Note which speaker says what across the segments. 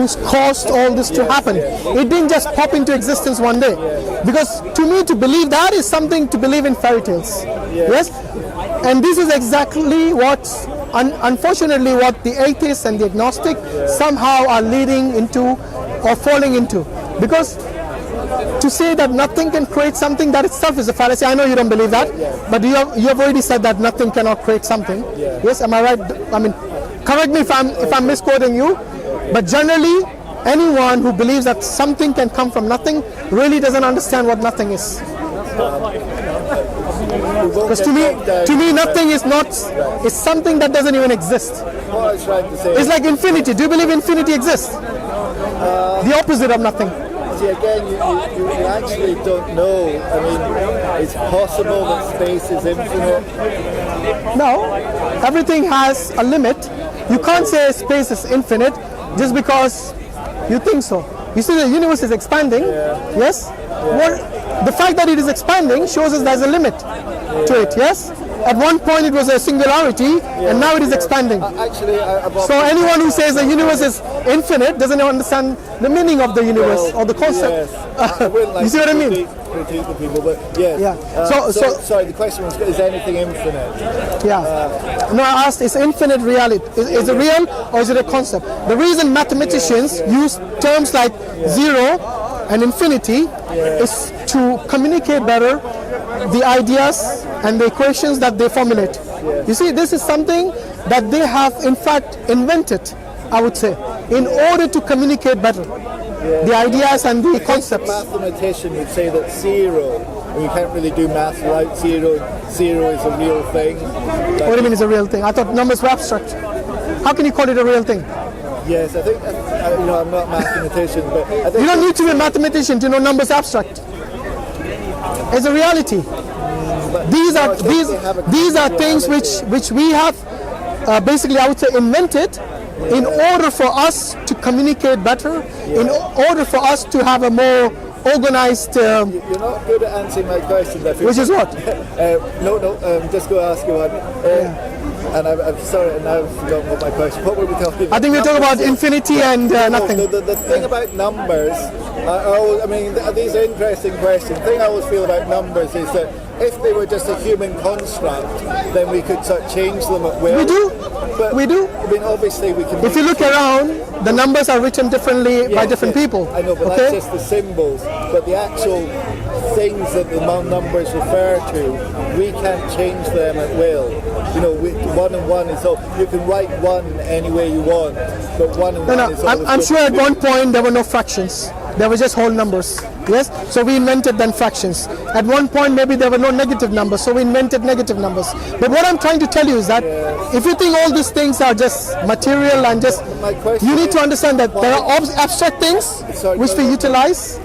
Speaker 1: who's caused all this to happen. It didn't just pop into existence one day. Because to me, to believe that is something to believe in fairy tales. Yes? And this is exactly what, unfortunately, what the atheists and the agnostic somehow are leading into or falling into. Because to say that nothing can create something, that itself is a fallacy. I know you don't believe that, but you have already said that nothing cannot create something. Yes, am I right? I mean, correct me if I'm misquoting you, but generally, anyone who believes that something can come from nothing really doesn't understand what nothing is. Because to me, nothing is not. It's something that doesn't even exist.
Speaker 2: What I was trying to say.
Speaker 1: It's like infinity. Do you believe infinity exists? The opposite of nothing.
Speaker 2: See, again, you actually don't know. I mean, it's possible that space is infinite.
Speaker 1: No, everything has a limit. You can't say space is infinite just because you think so. You see, the universe is expanding. Yes. The fact that it is expanding shows us there's a limit to it. Yes. At one point it was a singularity, and now it is expanding. So anyone who says the universe is infinite doesn't understand the meaning of the universe or the concept. You see what I mean?
Speaker 2: The people, but yes. Sorry, the question was: is anything infinite?
Speaker 1: No, I asked: is infinite reality? Is it real or is it a concept? The reason mathematicians use terms like zero and infinity is to communicate better the ideas and the equations that they formulate. You see, this is something that they have in fact invented, I would say, in order to communicate better the ideas and the concepts.
Speaker 2: A mathematician would say that zero, you can't really do math without zero. Zero is a real thing.
Speaker 1: What do you mean it's a real thing? I thought numbers were abstract. How can you call it a real thing?
Speaker 2: Yes, I think, I'm not a mathematician, but I think...
Speaker 1: You don't need to be a mathematician to know numbers abstract. It's a reality. These are things which we have basically, I would say, invented in order for us to communicate better, in order for us to have a more organized...
Speaker 2: You're not good at answering my question.
Speaker 1: Which is what?
Speaker 2: I'm just going to ask you one. And I'm sorry, and now I've forgotten what my question. What were we talking about?
Speaker 1: I think we're talking about infinity and nothing.
Speaker 2: The thing about numbers, these are interesting questions. The thing I always feel about numbers is that if they were just a human construct, then we could sort of change them at will.
Speaker 1: We do.
Speaker 2: I mean, obviously we can...
Speaker 1: If you look around, the numbers are written differently by different people.
Speaker 2: I know, but that's just the symbols. But the actual things that the numbers refer to, we can't change them at will. You know, one and one is so you can write one any way you want, but one and one is always...
Speaker 1: I'm sure at one point there were no fractions. There were just whole numbers. Yes? So we invented then fractions. At one point maybe there were no negative numbers, so we invented negative numbers. But what I'm trying to tell you is that if you think all these things are just material and just... You need to understand that there are abstract things which we utilize.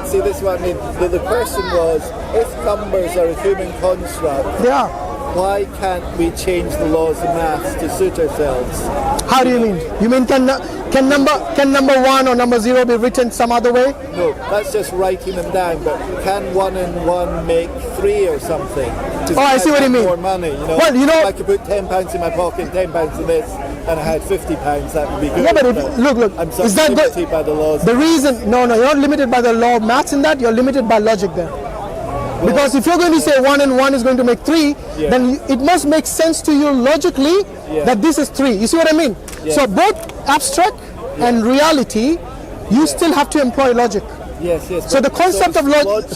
Speaker 2: See, this is what I mean. The question was, if numbers are a human construct...
Speaker 1: They are.
Speaker 2: Why can't we change the laws of maths to suit ourselves?
Speaker 1: How do you mean? You mean can number 1 or number 0 be written some other way?
Speaker 2: No, that's just writing them down. But can 1 and 1 make 3 or something?
Speaker 1: I see what you mean.
Speaker 2: More money, you know.
Speaker 1: Well, you know,
Speaker 2: if I could put £10 in my pocket, £10 in this, and I had £50, that would be good.
Speaker 1: Yeah, but look,
Speaker 2: I'm
Speaker 1: is that
Speaker 2: limited by the laws?
Speaker 1: The reason, no, you're not limited by the law of maths in that. You're limited by logic there. Because if you're going to say 1 and 1 is going to make 3, then it must make sense to you logically that this is 3. You see what I mean? So both abstract and reality, you still have to employ logic.
Speaker 2: Yes.
Speaker 1: So the concept of logic,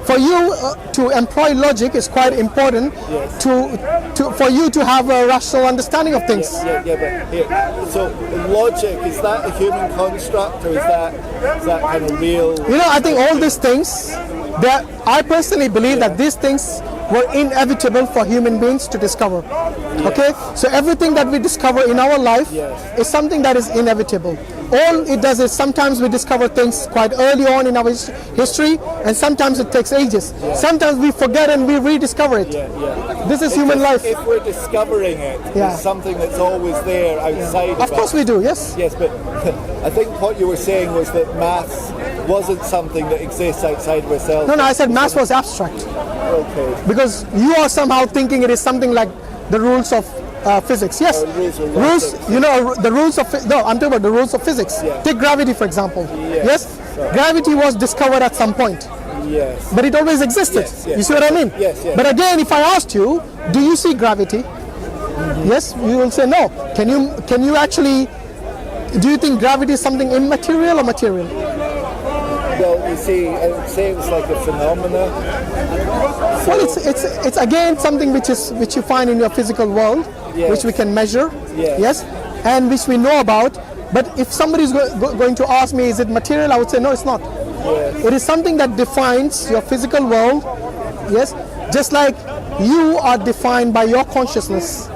Speaker 1: for you to employ logic is quite important for you to have a rational understanding of things.
Speaker 2: So logic, is that a human construct, or is that kind of real?
Speaker 1: You know, I think all these things, I personally believe that these things were inevitable for human beings to discover. Okay, so everything that we discover in our life is something that is inevitable. All it does is sometimes we discover things quite early on in our history, and sometimes it takes ages. Sometimes we forget and we rediscover it. This is human life.
Speaker 2: If we're discovering it, it's something that's always there outside of us.
Speaker 1: Of course we do, yes.
Speaker 2: Yes, but I think what you were saying was that maths wasn't something that exists outside of ourselves.
Speaker 1: No, I said maths was abstract.
Speaker 2: Okay.
Speaker 1: Because you are somehow thinking it is something like the rules of physics. Yes,
Speaker 2: rules of
Speaker 1: rules.
Speaker 2: physics.
Speaker 1: You know the rules of no. I'm talking about the rules of physics.
Speaker 2: Yeah.
Speaker 1: Take gravity for example. Yes,
Speaker 2: Sorry.
Speaker 1: gravity was discovered at some point,
Speaker 2: Yes.
Speaker 1: but it always existed.
Speaker 2: Yes, yes.
Speaker 1: You see what I mean?
Speaker 2: Yes, yes.
Speaker 1: But again, if I asked you, do you see gravity? Yes, you will say no. Can you actually? Do you think gravity is something immaterial or material?
Speaker 2: Well, you see, I would say it's like a phenomena.
Speaker 1: Well, it's again something which you find in your physical world,
Speaker 2: Yes.
Speaker 1: which we can measure,
Speaker 2: Yes.
Speaker 1: yes, and which we know about. But if somebody is going to ask me, is it material? I would say no, it's not.
Speaker 2: Yes.
Speaker 1: It is something that defines your physical world, yes, just like you are defined by your consciousness.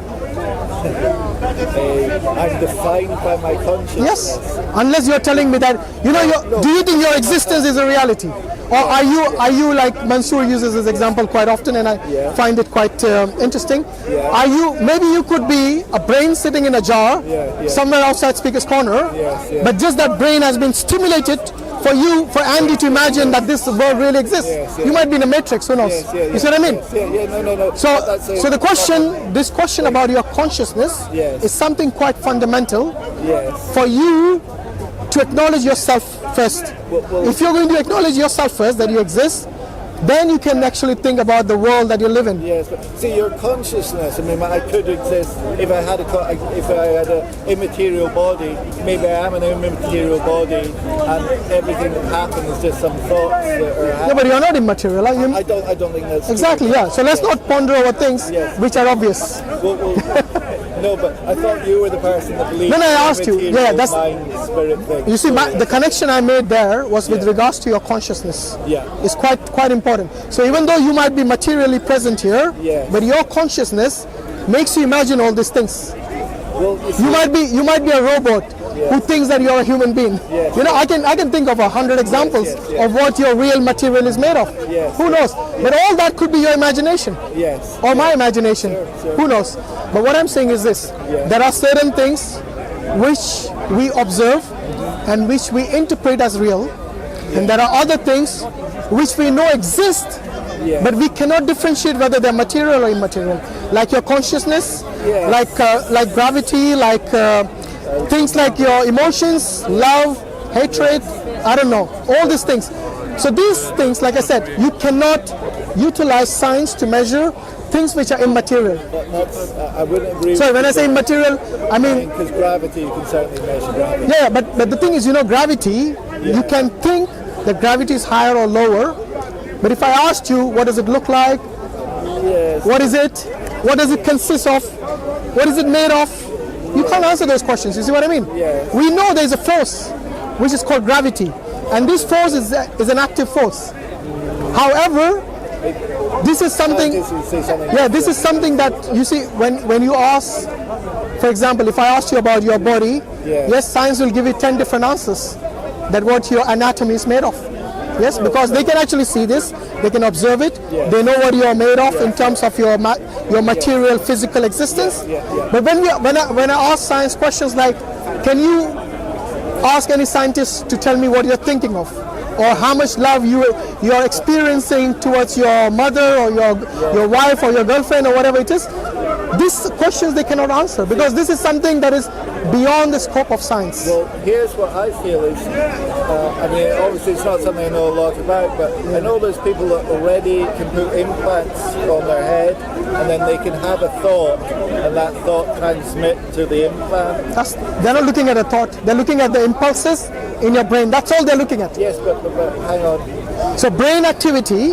Speaker 2: I'm defined by my consciousness.
Speaker 1: Yes, unless you're telling me that do you think your existence is a reality, or are you like Mansoor uses this example quite often, and I find it quite interesting.
Speaker 2: Yeah.
Speaker 1: Are you maybe you could be a brain sitting in a jar somewhere outside Speaker's Corner, but just that brain has been stimulated for Andy to imagine that this world really exists. You might be in a matrix, who knows? You see what I mean?
Speaker 2: No.
Speaker 1: So the this question about your consciousness is something quite fundamental for you to acknowledge yourself first. If you're going to acknowledge yourself first, that you exist, then you can actually think about the world that you live in.
Speaker 2: Yes, but see, your consciousness. I mean, I could exist if I had an immaterial body. Maybe I am an immaterial body, and everything that happens is just some thoughts that are happening.
Speaker 1: Yeah, but you're not immaterial. Are you?
Speaker 2: I don't think that's
Speaker 1: Exactly.
Speaker 2: true.
Speaker 1: Yeah. So let's not ponder over things which are obvious.
Speaker 2: No, but I thought you were the person that believed.
Speaker 1: Then I asked you.
Speaker 2: immaterial
Speaker 1: Yeah, that's.
Speaker 2: mind, spirit thing.
Speaker 1: You see, the connection I made there was with regards to your consciousness.
Speaker 2: Yeah.
Speaker 1: It's quite important. So even though you might be materially present here, but your consciousness makes you imagine all these things.
Speaker 2: Well,
Speaker 1: You might be a robot who thinks that you're a human being.
Speaker 2: Yes.
Speaker 1: I can think of 100 examples of what your real material is made of.
Speaker 2: Yes.
Speaker 1: Who knows? But all that could be your imagination.
Speaker 2: Yes.
Speaker 1: Or my imagination.
Speaker 2: Sure.
Speaker 1: Who knows? But what I'm saying is this: there are certain things which we observe and which we interpret as real, and there are other things which we know exist, but we cannot differentiate whether they're material or immaterial. Like your consciousness, like gravity, like things like your emotions, love, hatred, I don't know, all these things. So these things, like I said, you cannot utilize science to measure things which are immaterial.
Speaker 2: I wouldn't agree.
Speaker 1: Sorry, when I say immaterial, I mean,
Speaker 2: because gravity, you can certainly measure gravity.
Speaker 1: yeah, but the thing is, gravity, you can think that gravity is higher or lower, but if I asked you, what does it look like?
Speaker 2: Yes.
Speaker 1: What is it? What does it consist of? What is it made of? You can't answer those questions, you see what I mean?
Speaker 2: Yes.
Speaker 1: We know there's a force, which is called gravity, and this force is an active force. However, this is something, this is something that, you see, when you ask, for example, if I asked you about your body, yes, science will give you 10 different answers that what your anatomy is made of. Yes, because they can actually see this, they can observe it, they know what you are made of in terms of your material physical existence. But when I ask science questions like, can you ask any scientist to tell me what you're thinking of, or how much love you're experiencing towards your mother or your wife or your girlfriend or whatever it is, these questions they cannot answer, because this is something that is beyond the scope of science.
Speaker 2: Well, here's what I feel is, I mean, obviously it's not something I know a lot about, but I know there's people that already can put implants on their head, and then they can have a thought, and that thought transmit to the implant.
Speaker 1: They're not looking at a thought, they're looking at the impulses in your brain. That's all they're looking at.
Speaker 2: Yes, but hang on.
Speaker 1: So brain activity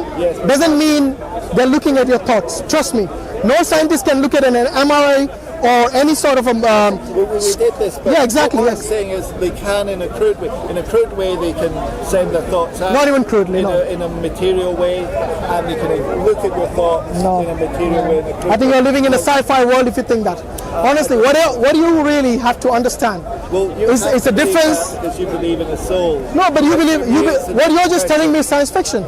Speaker 1: doesn't mean they're looking at your thoughts. Trust me. No scientist can look at an MRI or any sort of
Speaker 2: we did this, but
Speaker 1: yeah, exactly.
Speaker 2: what I'm saying is they can in a crude way. In a crude way, they can send their thoughts out.
Speaker 1: Not even crudely,
Speaker 2: in a material way, and you can look at your thoughts in a material way.
Speaker 1: I think you're living in a sci-fi world if you think that. Honestly, what do you really have to understand?
Speaker 2: Well,
Speaker 1: it's a difference
Speaker 2: because you believe in a soul.
Speaker 1: No, but you believe what you're just telling me is science fiction.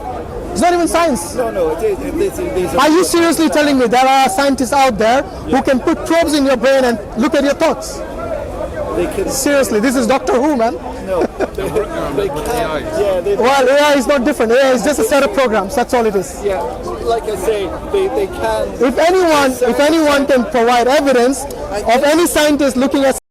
Speaker 1: It's not even science.
Speaker 2: No, it is.
Speaker 1: Are you seriously telling me there are scientists out there who can put probes in your brain and look at your thoughts?
Speaker 2: They can.
Speaker 1: Seriously, this is Doctor Who, man.
Speaker 2: No. They can't. Yeah,
Speaker 1: Well, AI is not different. AI is just a set of programs. That's all it is.
Speaker 2: yeah. Like I say, they can.
Speaker 1: If anyone can provide evidence of any scientist looking at